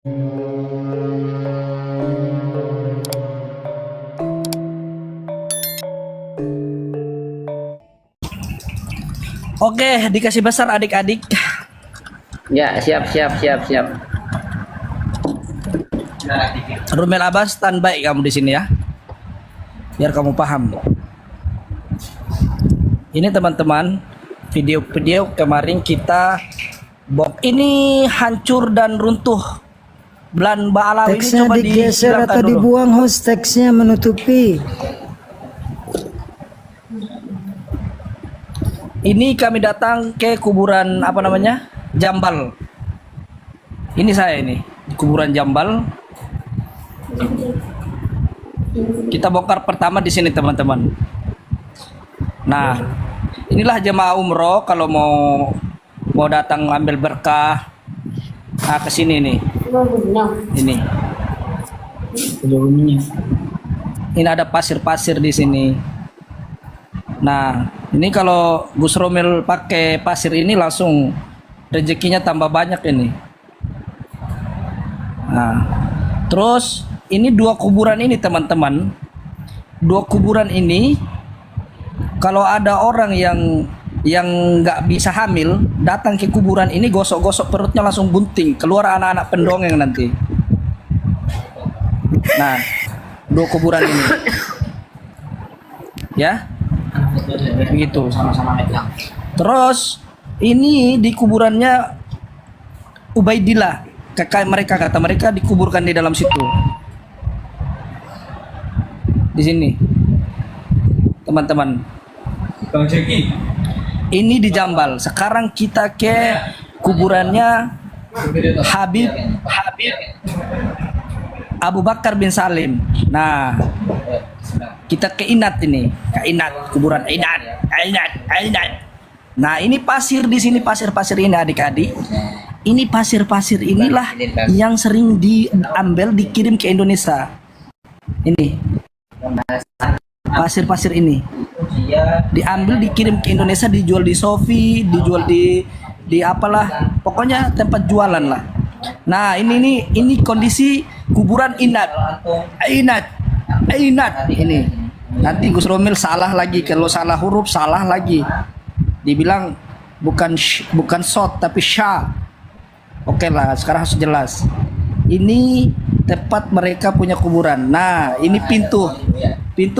Oke, dikasih besar adik-adik. Ya, siap. Rumel Abbas, standby kamu di sini ya, biar kamu paham. Ini teman-teman, video-video kemarin kita ini hancur dan runtuh. Belan Ba'alawi ini Teksnya coba digeser atau dulu. dibuang, host. Teksnya menutupi. Ini kami datang ke kuburan apa namanya? Jambal. Ini saya ini, di kuburan Jambal. Kita bongkar pertama di sini teman-teman. Nah, inilah jemaah umroh kalau mau datang ambil berkah. Nah, ke sini nih. Ini. Ini ada pasir-pasir di sini. Nah, ini kalau Gus Romel pakai pasir ini langsung rezekinya tambah banyak ini. Nah, terus ini dua kuburan ini teman-teman. Dua kuburan ini kalau ada orang yang nggak bisa hamil datang ke kuburan ini, gosok-gosok perutnya langsung bunting, keluar anak-anak pendongeng nanti. Nah, dua kuburan ini ya begitu. Terus ini di kuburannya Ubaidillah, kakak mereka, kata mereka dikuburkan di dalam situ, di sini teman-teman. Ini di Jambal. Sekarang kita ke kuburannya Habib Abu Bakar bin Salim. Nah, kita ke Inat ini, ke Inat, kuburan Inat. Nah, ini pasir di sini, pasir-pasir ini adik-adik. Ini pasir-pasir inilah yang sering diambil dikirim ke Indonesia. Ini pasir-pasir ini diambil dikirim ke Indonesia, dijual di Sofi, dijual di apalah, pokoknya tempat jualan lah. Nah, ini kondisi kuburan Inat ini. Nanti Gus Romil salah lagi, kalau salah huruf salah lagi, dibilang bukan shot tapi sya. Oke lah, sekarang harus jelas. Ini tempat mereka punya kuburan. Nah, ini pintu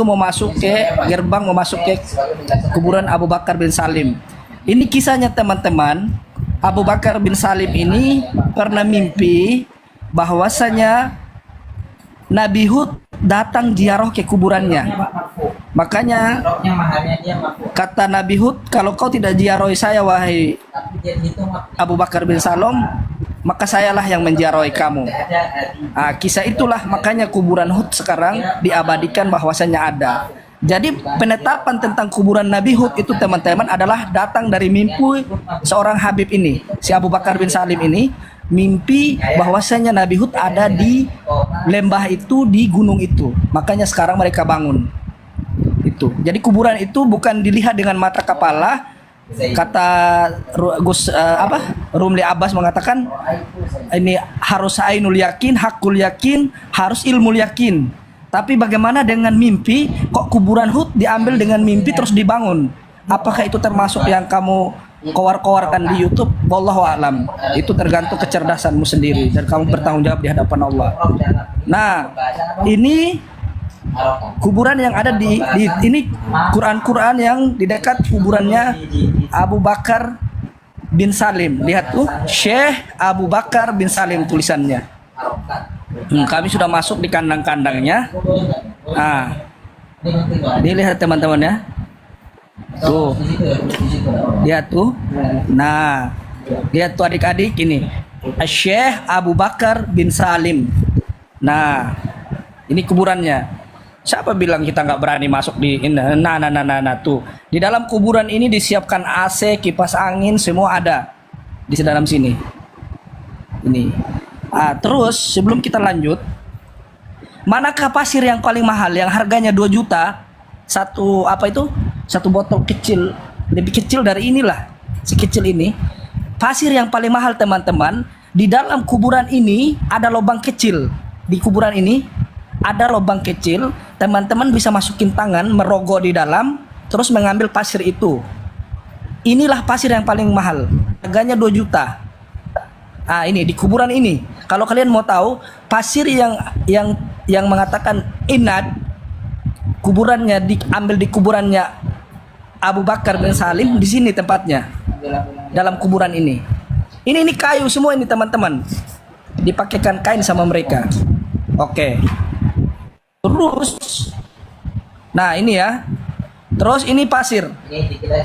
mau masuk ke gerbang, mau masuk ke kuburan Abu Bakar bin Salim. Ini kisahnya teman-teman. Abu Bakar bin Salim ini pernah mimpi bahwasanya Nabi Hud datang ziarah ke kuburannya. Makanya kata Nabi Hud, kalau kau tidak ziarahi saya wahai Abu Bakar bin Salim, maka sayalah yang menziarahi kamu. Nah, kisah itulah makanya kuburan Hud sekarang diabadikan bahwasanya ada. Jadi penetapan tentang kuburan Nabi Hud itu teman-teman adalah datang dari mimpi seorang Habib ini, si Abu Bakar bin Salim ini mimpi bahwasanya Nabi Hud ada di lembah itu, di gunung itu. Makanya sekarang mereka bangun itu. Jadi kuburan itu bukan dilihat dengan mata kepala. Kata Rumli Abbas mengatakan ini harus ainul yakin, hakul yakin, harus ilmu yakin. Tapi bagaimana dengan mimpi? Kok kuburan Hud diambil dengan mimpi terus dibangun? Apakah itu termasuk yang kamu kowar-kowarkan di YouTube? Wallahu a'lam. Itu tergantung kecerdasanmu sendiri dan kamu bertanggung jawab di hadapan Allah. Nah, ini kuburan yang ada di ini Quran yang di dekat kuburannya Abu Bakar bin Salim. Lihat tuh, Syekh Abu Bakar bin Salim tulisannya. Kami sudah masuk di kandang-kandangnya. Nah, dilihat teman-teman ya. Tuh, lihat tuh. Nah, lihat tuh adik-adik ini, Syekh Abu Bakar bin Salim. Nah, ini kuburannya. Siapa bilang kita nggak berani masuk di ini? Nah, tuh. Di dalam kuburan ini disiapkan AC, kipas angin, semua ada di dalam sini. Ini. Terus sebelum kita lanjut, manakah pasir yang paling mahal yang harganya 2 juta? Satu botol kecil, lebih kecil dari inilah, sekecil ini. Pasir yang paling mahal teman-teman Di dalam kuburan ini ada lubang kecil. Di kuburan ini ada lubang kecil. Teman-teman bisa masukin tangan, merogoh di dalam, terus mengambil pasir itu. Inilah pasir yang paling mahal. Harganya 2 juta. Ah, ini di kuburan ini. Kalau kalian mau tahu, pasir yang mengatakan inat, kuburannya diambil di kuburannya Abu Bakar bin Salim, di sini tempatnya. Dalam kuburan ini. Ini kayu semua ini teman-teman. Dipakaikan kain sama mereka. Oke. Terus, nah ini ya. Terus ini pasir.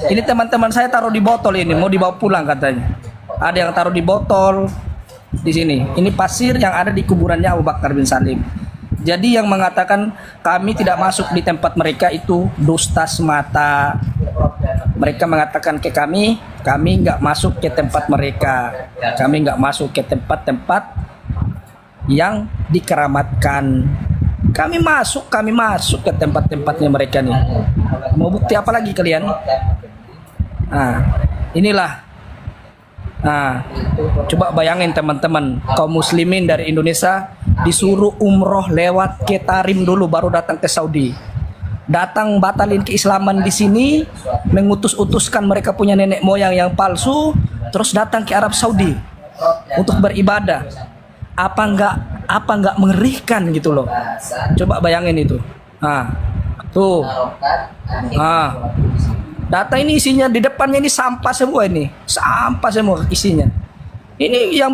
Ini teman-teman saya taruh di botol ini, mau dibawa pulang katanya. Ada yang taruh di botol di sini. Ini pasir yang ada di kuburannya Abu Bakar bin Salim. Jadi yang mengatakan kami tidak masuk di tempat mereka itu dusta semata. Mereka mengatakan ke kami nggak masuk ke tempat mereka. Kami nggak masuk ke tempat-tempat yang dikeramatkan. Kami masuk ke tempat-tempatnya mereka nih. Mau bukti apa lagi kalian? Nah, inilah. Nah, coba bayangin teman-teman, kaum muslimin dari Indonesia disuruh umroh lewat ke Tarim dulu baru datang ke Saudi. Datang batalin keislaman di sini, mengutus-utuskan mereka punya nenek moyang yang palsu, terus datang ke Arab Saudi untuk beribadah. Apa enggak mengerikan gitu loh. Coba bayangin itu. Nah, tuh. Nah, data ini isinya di depannya ini sampah semua ini. Sampah semua isinya. Ini yang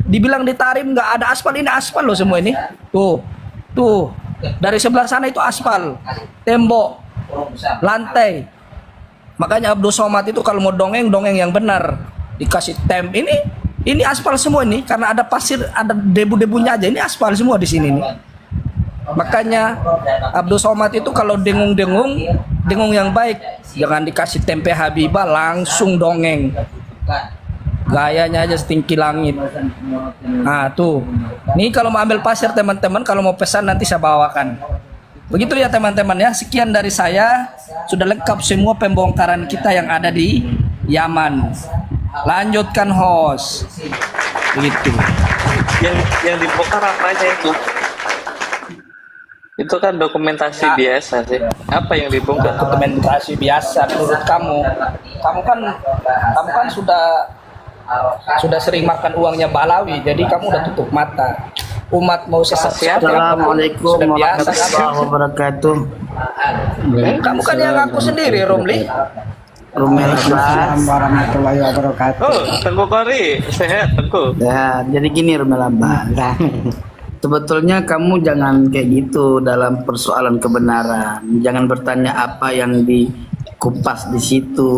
dibilang di Tarim nggak ada aspal, ini aspal loh semua ini. Tuh. Tuh. Dari sebelah sana itu aspal, tembok, lantai. Makanya Abdul Somad itu kalau mau dongeng yang benar, dikasih ini aspal semua ini karena ada pasir, ada debu-debunya aja. Ini aspal semua di sini nih. Makanya Abdul Somad itu kalau dengung yang baik, jangan dikasih tempe Habibah, langsung dongeng. Gayanya aja setinggi langit. Nah tuh, nih kalau mau ambil pasir teman-teman, kalau mau pesan nanti saya bawakan. Begitu ya teman-teman ya. Sekian dari saya, sudah lengkap semua pembongkaran kita yang ada di Yaman. Lanjutkan host. Begitu. Yang dibongkar apa aja itu? Itu kan dokumentasi biasa sih. Apa yang dibongkar? Dokumentasi biasa menurut kamu. Kamu kan sudah sering makan uangnya Balawi, jadi kamu udah tutup mata. Umat mau sesat. Assalamualaikum warahmatullahi wabarakatuh. Kamu kan yang ngaku sendiri, Romli. Assalamualaikum warahmatullahi wabarakatuh. Oh, Tengku Kori, sehat Tengku. Ya, jadi gini Rumelaba. Sebetulnya kamu jangan kayak gitu dalam persoalan kebenaran. Jangan bertanya apa yang dikupas di situ.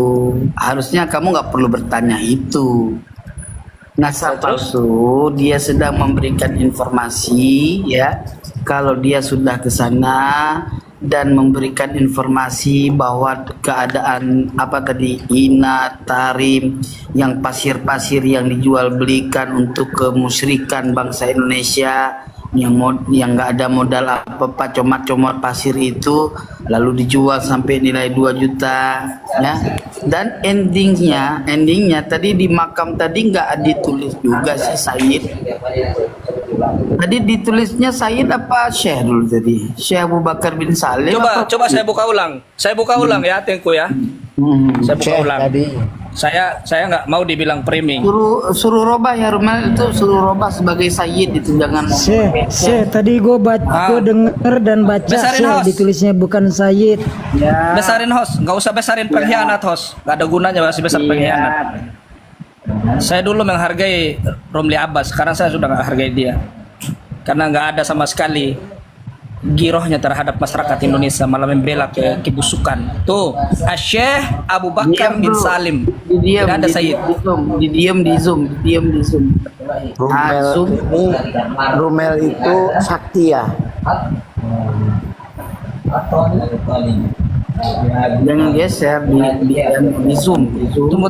Harusnya kamu nggak perlu bertanya itu. Nasab palsu, dia sedang memberikan informasi ya. Kalau dia sudah ke sana dan memberikan informasi bahwa keadaan apa tadi Ina, Tarim, yang pasir-pasir yang dijual belikan untuk kemusyrikan bangsa Indonesia, yang nggak ada modal apa-apa, comot-comot pasir itu lalu dijual sampai nilai 2 juta ya. Dan endingnya tadi di makam tadi nggak ditulis juga sih Said. Tadi ditulisnya Said apa Syekh dulu tadi? Syekh Abu Bakar bin Salim. Coba saya buka ulang. Saya buka ulang ya, Tengku ya. Saya buka ulang. Tadi. Saya nggak mau dibilang priming. Suruh robah ya Rumel, itu suruh robah sebagai Sayyid itu, jangan. Tadi gue denger dan baca ditulisnya bukan Sayyid. Ya. Besarin host, nggak usah besarin pengkhianat host. Nggak ada gunanya masih besar pengkhianat. Saya dulu menghargai Romli Abbas, sekarang saya sudah nggak hargai dia karena nggak ada sama sekali girohnya terhadap masyarakat Indonesia, malah membela kebusukan. Tuh, Syekh Abu Bakar bin Salim. Tidak ada Sayyid. Di zoom. Rumel itu sakti ya. Jangan geser di zoom. Tunggu.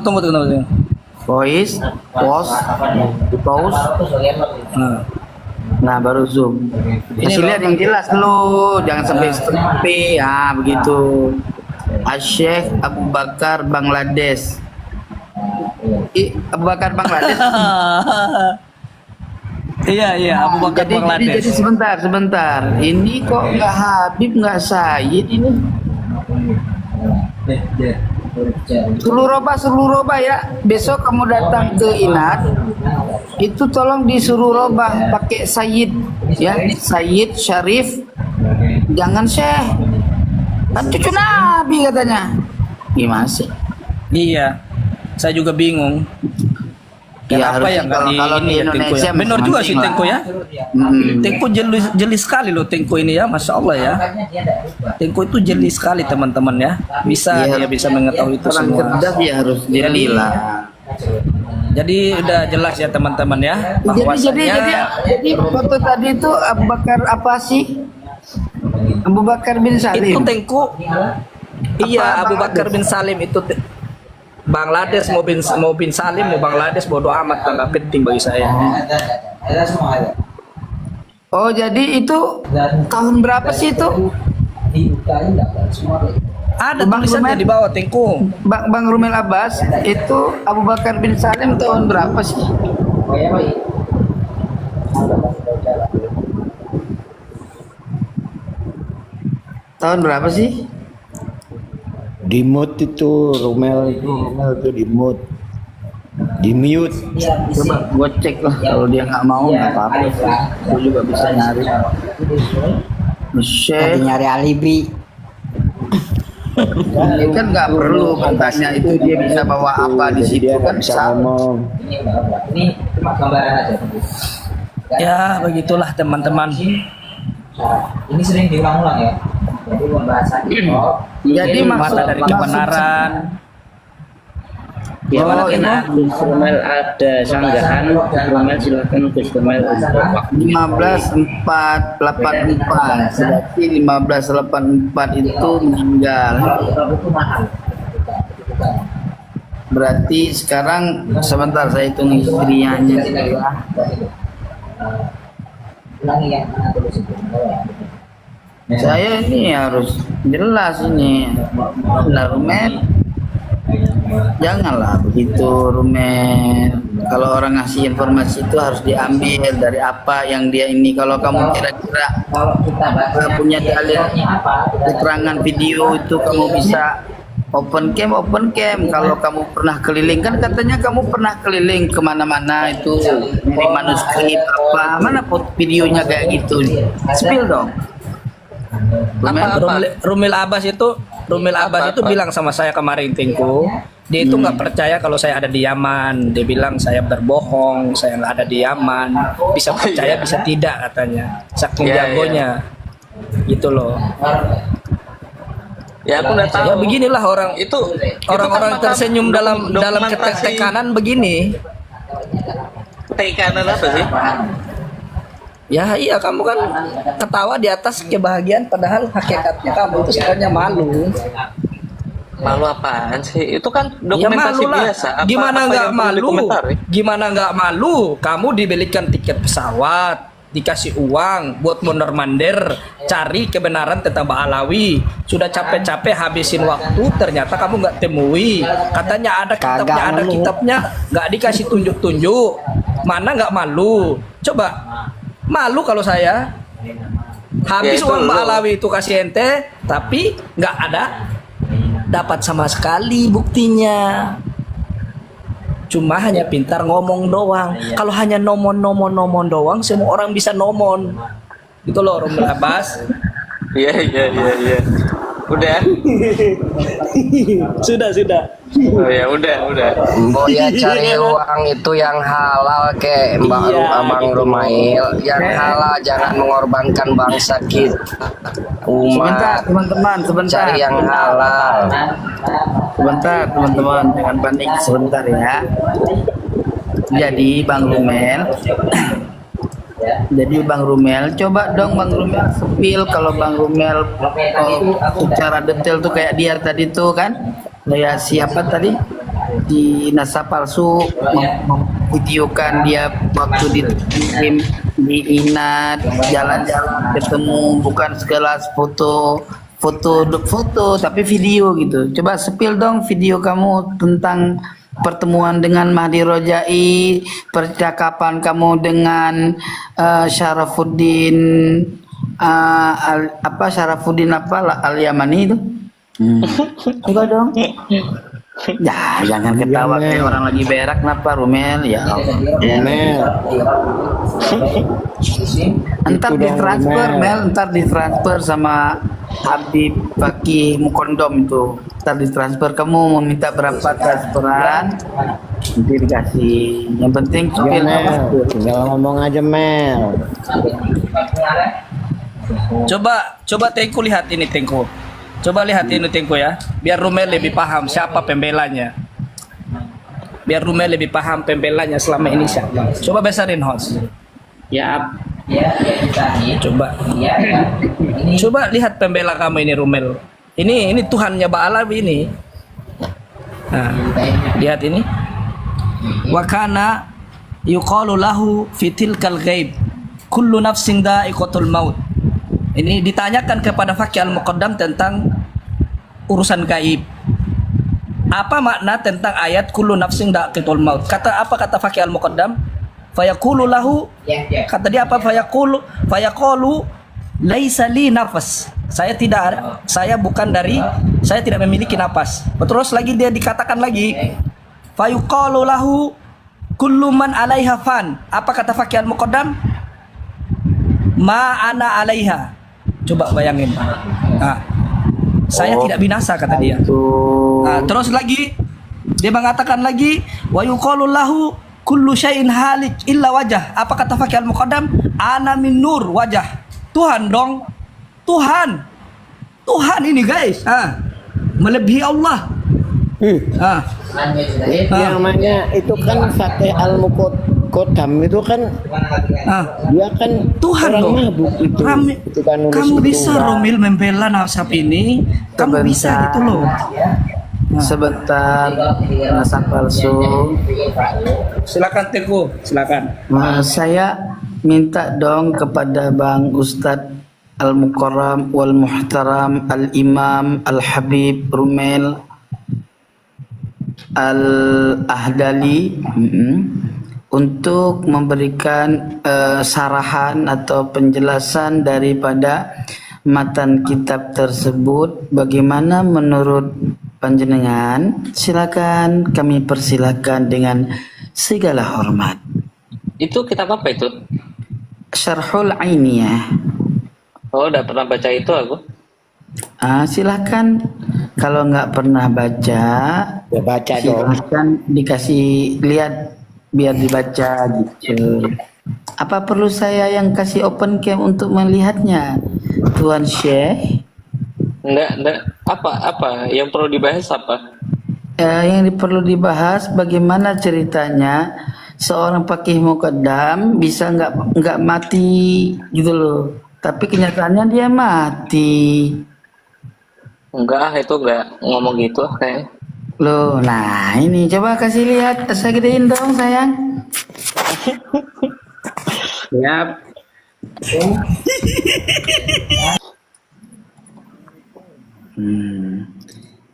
Voice, pause. Nah baru zoom. Kasih lihat yang jelas dulu, jangan sampai stop ya begitu. Syekh Abu Bakar Bangladesh. Abu Bakar Bangladesh. Iya, Abu Bakar Jadi Bangladesh. sebentar. Ini kok nggak Habib, nggak Said ini? Seluruh roba ya. Besok kamu datang ke Inat, itu tolong disuruh robah pakai Sayyid ya, Sayyid Syarif, jangan Syekh. Kan cucu Nabi katanya. Gimana sih? Iya, saya juga bingung. Ya, Kenapa ya nggak di kalau ini di ya Tengko ya? Indonesia Benar juga sih masing-masing lah. Tengko ya. Tengko jeli sekali loh Tengko ini ya, masya Allah ya. Tengko itu jeli sekali teman-teman ya. Bisa Iya, dia bisa mengetahui itu Orang semua. cerdas ya harus dilihat. Jadi udah jelas ya teman-teman ya. Bahwasanya Jadi foto tadi itu Abu Bakar apa sih? Abu Bakar bin itu Salim. Tengko. Iya, Abu Bakar bin Salim itu Bangladesh mau bin Salim mau Bangladesh bodo amat, nggak penting bagi saya. Oh, jadi itu tahun berapa sih itu? Ada Bang tulisannya Rumen. di bawah Tengko. Bang Rumel Abbas itu Abu Bakar bin Salim tahun berapa sih? Tahun berapa sih? Di mute itu Romel itu di mute. Di mute. Coba gue cek lah, kalau dia nggak mau nggak apa-apa. Gue juga bisa nyari. Lagi Syekh, nyari alibi. ini kan nggak perlu katanya itu dia bisa bawa apa di situ Dia kan nggak bisa bisa. ngomong. Ya begitulah teman-teman. Ini sering diulang-ulang ya. Jadi pembahasan Jadi Mata dari kebenaran. Ya, Oh, mungkin Gus Romel ada sanggahan. Romel silakan Gus Romel untuk waktu. 15.484 berarti 1584 itu meninggal. Berarti sekarang sebentar saya hitung hijriahnya dulu ya. ulangi yang mana dulu sebelumnya. Saya ini harus jelas ini. Benar Rumet. Janganlah begitu Rumet. Kalau orang ngasih informasi itu harus diambil dari apa yang dia ini. Kalau kamu kira-kira Kalau kita bahas punya dalil apa? keterangan video itu kamu bisa open cam. Kalau kamu pernah keliling, kan katanya kamu pernah keliling kemana-mana itu dari manuskrip apa, mana videonya kayak gitu, spill dong. Rumil Abbas itu bilang sama saya kemarin Tengku, dia itu nggak percaya kalau saya ada di Yaman. Dia bilang saya berbohong, saya nggak ada di Yaman. Bisa percaya bisa tidak katanya, saking jagonya gitu loh. Ya aku udah tahu. Ya beginilah orang Itu orang-orang kan tersenyum dalam dokumentasi tekanan begini. tekanan apa sih? Ya iya, kamu kan ketawa di atas kebahagiaan padahal hakikatnya kamu itu sebenarnya malu. Malu apaan sih? Itu kan Ya dokumentasi malu lah. biasa. Gimana yang nggak perlu malu? dikomentari? Gimana nggak malu? Kamu dibelikan tiket pesawat, dikasih uang buat mondar-mandir cari kebenaran tentang Ba'alawi. Sudah capek-capek habisin waktu, ternyata kamu nggak temui. Katanya ada kitabnya, nggak dikasih tunjuk-tunjuk. Mana nggak malu? Coba malu kalau saya habis Ya, itu uang lu. Ba'alawi itu kasih ente, tapi nggak ada dapat sama sekali buktinya. Cuma hanya pintar ngomong doang. Kalau hanya nomon doang, semua orang bisa nomon. Gitu loh Rumil Abbas. Iya. Udah. Sudah. Oh ya udah. Oh ya, cari uang itu yang halal ke Abang Rumail, yang halal, jangan mengorbankan bangsa kita, Sebentar umat. teman-teman, sebentar. Cari yang halal. Sebentar teman-teman, jangan panik sebentar ya. Jadi Bang Rumel, coba dong Bang Rumel sepil kalau Bang Rumel secara detail tuh kayak dia tadi tuh kan, kayak siapa tadi di Nasa Palsu memvideokan dia waktu di Inat jalan-jalan ketemu, bukan segala foto tapi video gitu. Coba sepil dong video kamu tentang pertemuan dengan Mahdi Rojai, percakapan kamu dengan Syarafuddin Syarafuddin Al-Yamani itu? Coba dong. Ya, jangan ketawa kayak orang lagi berak kenapa Rumel? Ya, Rumel. Ntar ditransfer Mel, ntar ditransfer sama Habib Fakih Mukondom itu. Ntar ditransfer, kamu mau minta berapa transferan? Nanti dikasih. Yang penting Ya, Mel. Tinggal ngomong aja, Mel. Coba Tengku lihat ini Tengku. Coba lihat ini Tengku ya. Biar Rumel lebih paham siapa pembelanya. Biar Rumel lebih paham pembelanya selama ini siapa. Coba besarin host. Ya, Coba. Coba lihat pembela kamu ini Rumel. Ini Tuhannya Ba'ala ini. Nah, lihat ini. Wa kana yuqalu lahu fi tilkal ghaib kullu nafsin dha'iqatul maut. Ini ditanyakan kepada Fakih Al-Muqaddam tentang urusan gaib. Apa makna tentang ayat kullu nafsin dha'iqatul maut? Kata Fakih Al-Muqaddam? Fayaqulu lahu, kata dia apa? Fayaqulu laisa li nafas. Saya tidak memiliki napas. Terus lagi dia dikatakan lagi fayuqalu lahu kullu man 'alaiha fan. Apa kata Fakih Al-Muqaddam? Ma ana 'alaiha. Coba bayangin. Nah, saya tidak binasa kata dia. Nah, terus lagi dia mengatakan lagi wa yuqalu lahu kullu syai'in halik illa wajah. Apa kata Fakih Al-Muqaddam? Ana min nur wajah. Tuhan dong. Tuhan ini guys. Melebihi Allah. Yang namanya itu kan Fakih Al-Muqaddam itu kan dia kan Tuhan orang loh. mabuk itu. Itu kan nulis Kamu itu. bisa Romil membela nasab ini. Kamu bisa gitu loh. Sebentar, nasab palsu. Silakan Teguh, silakan. Saya minta dong kepada Bang Ustadz Al-Mukarram wal Muhtaram Al-Imam Al-Habib Rumel Al-Ahdali untuk memberikan sarahan atau penjelasan daripada matan kitab tersebut. Bagaimana menurut panjenengan? Silakan, kami persilakan dengan segala hormat. Itu kitab apa itu? Syarhul Ainiyah. Oh, udah pernah baca itu aku. Silakan, kalau nggak pernah baca, Ya baca dong. silakan dikasih lihat biar dibaca gitu. Apa perlu saya yang kasih open cam untuk melihatnya, Tuan Syekh? Enggak. Apa? Yang perlu dibahas apa? Yang perlu dibahas bagaimana ceritanya seorang Fakih Muqaddam bisa nggak mati gitu loh, tapi kenyataannya dia mati Enggak, itu enggak ngomong gitu kayak. loh. Nah ini coba kasih lihat, saya gedein dong sayang. siap.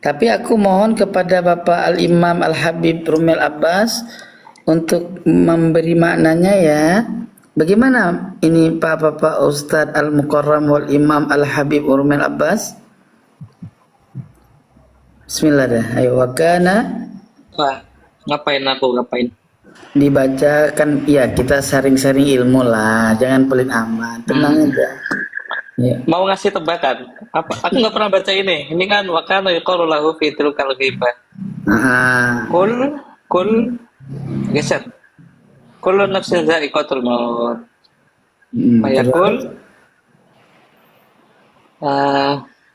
Tapi aku mohon kepada Bapak Al-Imam Al-Habib Rumel Abbas untuk memberi maknanya ya. Bagaimana ini Bapak Ustadz Al-Mukarram wal Imam Al-Habib Rumel Abbas? Bismillah dah. Ayo wakana Wah, ngapain? dibacakan ya, kita sharing-sharing ilmu lah, jangan pelit amat, tenang aja. Ya. Mau ngasih tebakan? Apa? Aku nggak pernah baca ini. Ini kan wakana yuqalu lahu fi tilkal ghibah. Kul geser. Kullu nafsin dha'iqatul maut. Fayaqul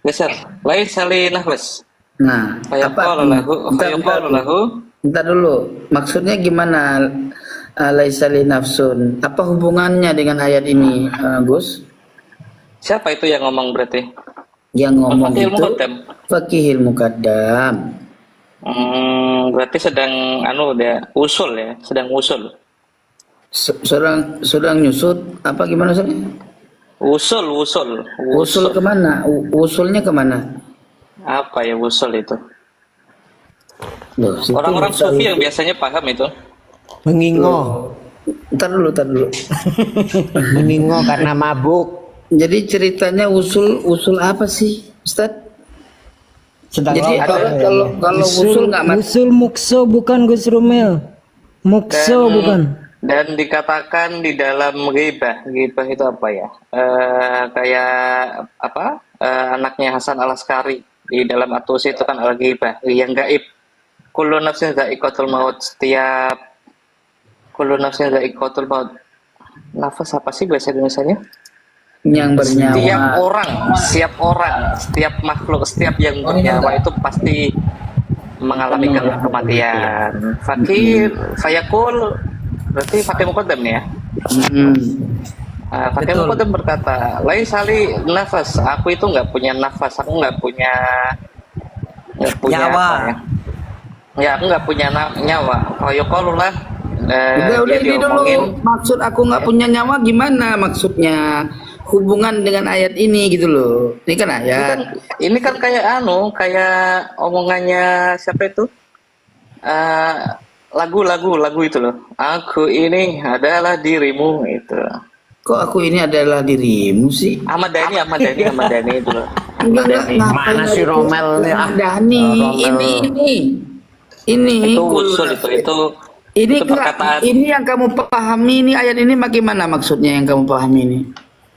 geser. Laisa li nafas. Nah, Fayaqalu lahu. Bentar dulu, maksudnya gimana? Laisa li nafsun. Apa hubungannya dengan ayat ini, Gus? Siapa itu yang ngomong berarti? Yang ngomong Fakihul itu Muqaddam. Fakihul Muqaddam. Berarti sedang dia usul ya, sedang usul. Sedang nyusut apa gimana sih? Usul kemana? Usulnya kemana? Apa ya usul itu? Loh, situ Orang-orang muksal sufi itu. yang biasanya paham itu. Mengingo. Ntar dulu. Mengingo karena mabuk. Jadi ceritanya usul apa sih, Ustaz? Sedang Jadi rokok. kalau usul nggak mati. Usul mukso bukan Gus Rumel. Mukso bukan. Dan dikatakan di dalam ghibah itu apa ya? Kayak apa? Anaknya Hasan Al Askari di dalam At-Tusi itu kan al-ghibah yang gaib. Kullu nafsin dha'iqatul maut, setiap kullu nafsin dha'iqatul maut. Nafas apa sih bahasa Indonesianya? Yang bernyawa. Setiap orang, setiap makhluk, setiap yang bernyawa itu pasti mengalami kematian. Fayaqul berarti pakai muqaddam nih ya. Pakai muqaddam berkata, "Lai sali nafas, aku itu nggak punya nafas, aku nggak punya Nyawa. apa ya? Ya, aku nggak punya nyawa. Fayaqulullah Udah ini dulu. Maksud aku nggak punya nyawa gimana maksudnya? Hubungan dengan ayat ini gitu loh. Ini kan ayat. Ini kan kayak kayak omongannya siapa itu? Lagu itu loh. Aku ini adalah dirimu itu. Kok aku ini adalah dirimu sih? Ahmad Dhani itu loh. Enggak, Mana si Romel nih? Ahmad Dhani. Ini. Itu usul Ini itu perkataan. ini yang kamu pahami ini ayat ini bagaimana maksudnya yang kamu pahami ini?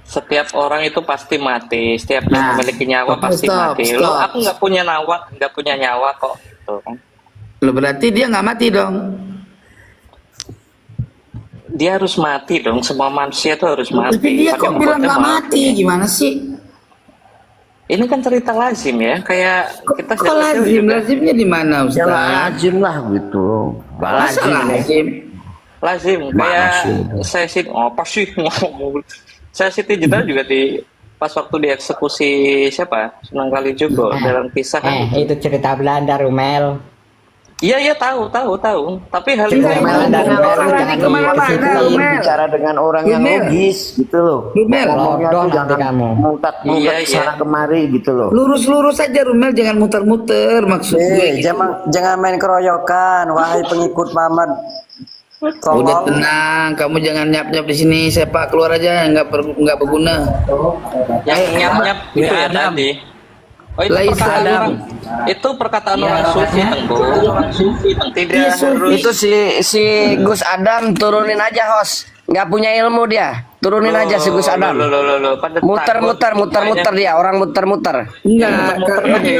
Setiap orang itu pasti mati. Setiap yang memiliki nyawa pasti mati. Lo aku nggak punya nyawa kok. Gitu kan. Lo berarti dia nggak mati dong? Dia harus mati dong. Semua manusia itu harus mati. Tapi dia kok bilang nggak mati? Gimana sih? Ini kan cerita lazim ya. Kayak kita Kok lazimnya di mana Ustaz? Lazim lah gitu. Masa lazim? Lazim kayak saya sih apa sih ngomong saya Siti Jenar juga pas waktu dieksekusi siapa Sunan Kalijogo dalam kisah kan itu cerita Belanda Rumel. iya tahu tapi hal itu Rumel dan Rumel jangan dikasih bicara dengan orang yang logis gitu loh. Ngomongnya tuh jangan mutat sana kemari gitu loh. Lurus aja Rumel, jangan muter-muter maksud gue. Jangan main keroyokan, wahai pengikut Muhammad. Udah tenang, kamu jangan nyap-nyap di sini. Sepak keluar aja, nggak berguna. Yang nyap-nyap itu ya tadi. Oh itu perkataan orang sufi Tengku. Tidak harus. Itu si Gus Adam turunin aja host. Nggak punya ilmu dia. Turunin aja si Gus Adam. Muter-muter dia, orang muter-muter. Enggak,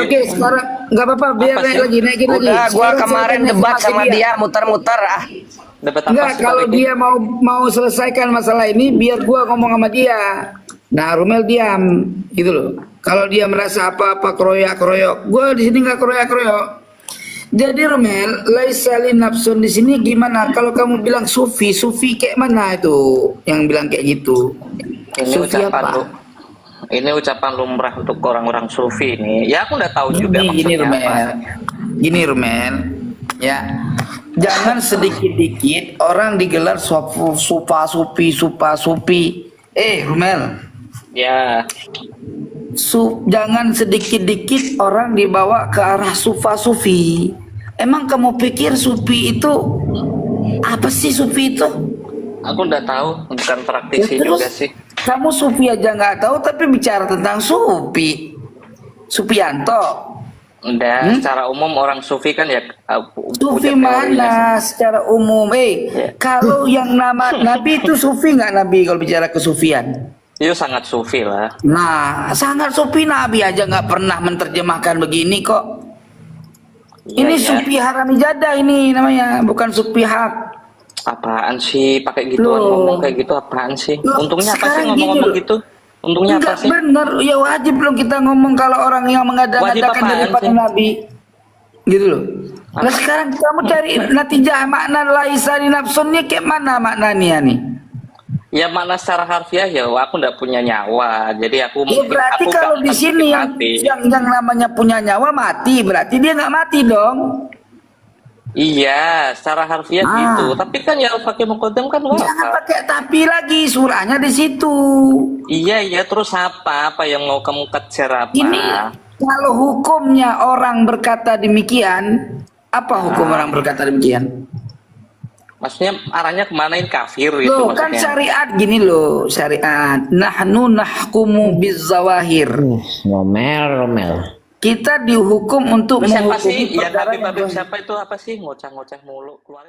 oke, sekarang nggak apa-apa, biar naikin lagi. Udah, gua kemarin debat sama dia muter-muter ah. Enggak, kalau dia mau selesaikan masalah ini, biar gua ngomong sama dia. Nah, Rumel diam, gitu loh. Kalau dia merasa apa-apa keroyak, gua di sini nggak keroyak. Jadi Rumel, laisali nafsun di sini gimana? Kalau kamu bilang sufi kayak mana itu? Yang bilang kayak gitu. Ini ucapan lumrah untuk orang-orang sufi ini. Ya aku udah tahu juga Gini maksudnya Rumel, ya. Jangan sedikit-dikit orang digelar sufi. Rumel. Ya. Jangan sedikit-dikit orang dibawa ke arah sufi. Emang kamu pikir sufi itu apa sih sufi itu? Aku udah tahu, bukan praktisi Terus, juga sih. kamu sufi aja nggak tahu tapi bicara tentang Supianto. Udah, secara umum orang sufi kan ya Sufi mana secara umum? Kalau yang nama Nabi itu sufi nggak Nabi kalau bicara kesufian? Itu sangat sufi lah. Nah, sangat sufi, Nabi aja nggak pernah menerjemahkan begini kok. Ini sufi harami jadah ini namanya, bukan sufi hak. Apaan sih pakai gituan ngomong kayak gitu apaan sih? Untungnya apa sih ngomong-ngomong gitu? Untungnya apa sih? Bener, ya wajib belum kita ngomong kalau orang yang mengadakan daripada Nabi. Gitu loh. Nah sekarang kamu cari natijah makna laisani nafsunnya kayak mana maknanya nih? Ya makna secara harfiah ya aku nggak punya nyawa, jadi aku ya berarti kalau di sini yang namanya punya nyawa mati, berarti dia nggak mati dong. Iya, secara harfiah gitu. Tapi kan ya pakai muqaddam kan nggak. Jangan pakai tapi lagi, surahnya di situ. Iya, terus apa yang mau kamu kejar apa? Ini kalau hukumnya orang berkata demikian, Apa hukum orang berkata demikian? Maksudnya arahnya kemana ini kafir gitu Loh, kan maksudnya. syariat gini loh, syariat. Nahnu nahkumu bizawahir. Romel. Kita dihukum untuk Siapa menghukumi sih? Yang perkara Habib siapa itu apa sih? Ngoceh-ngoceh mulu keluar.